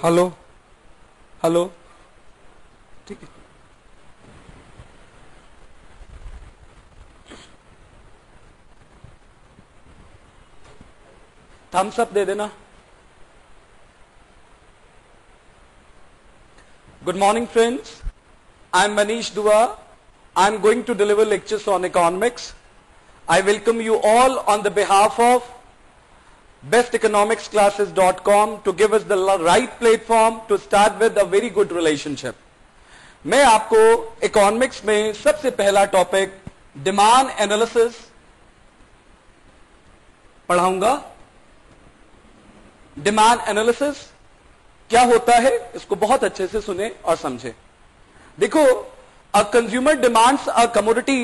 Hello hello, ठीक है। Thums up दे देना। Good morning, friends. I'm Manish Dua. I'm going to deliver lectures on economics. I welcome you all on the behalf of besteconomicsclasses.com to give us the right platform to start with a very good relationship. मैं आपको economics में सबसे पहला topic demand analysis पढ़ाऊंगा। Demand analysis क्या होता है इसको बहुत अच्छे से सुने और समझे। देखो, a consumer demands a commodity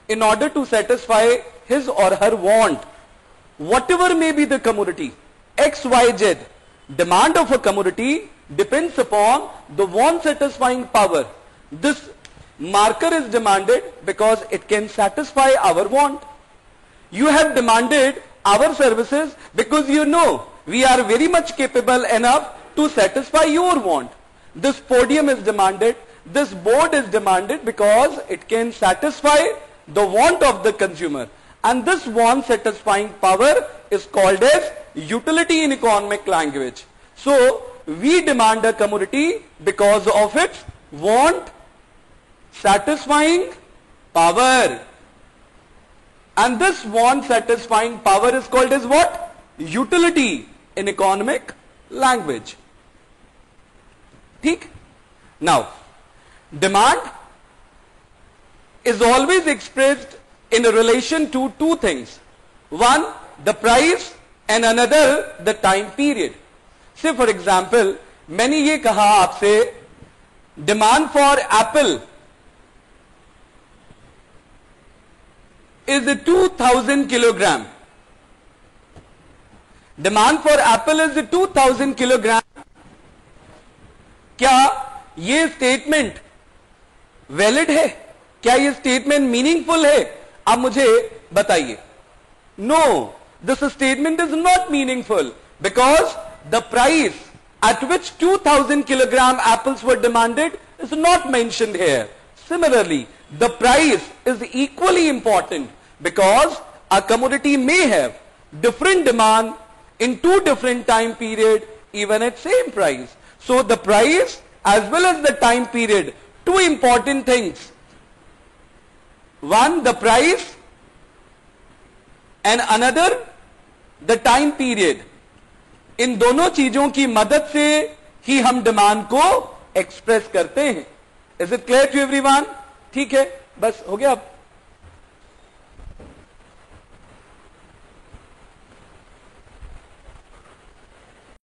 in order to satisfy his or her want, whatever may be the commodity, XYZ. Demand of a commodity depends upon the want satisfying power. This marker is demanded because it can satisfy our want. You have demanded our services because you know we are very much capable enough to satisfy your want. This podium is demanded, this board is demanded because it can satisfy the want of the consumer. And this want satisfying power is called as utility in economic language. So we demand a commodity because of its want satisfying power. And this want satisfying power is called as what? Utility in economic language. ठीक? Now, demand is always expressed in relation to two things. One, the price, and another, the time period. Say for example, मैंने ये कहा आपसे, demand for apple is 2000 kilogram. Demand for apple is 2000 kilogram. क्या ये statement valid है? क्या ये statement meaningful है? आप मुझे बताइए। No, this statement is not meaningful because the price at which 2000 kilogram apples were demanded is not mentioned here. Similarly, the price is equally important because a commodity may have different demand in two different time period even at same price. So the price as well as the time period, two important things. One, the price, and another, the time period. इन दोनों चीजों की मदद से ही हम demand को express करते हैं. Is it clear to everyone? ठीक है, बस हो गया अब.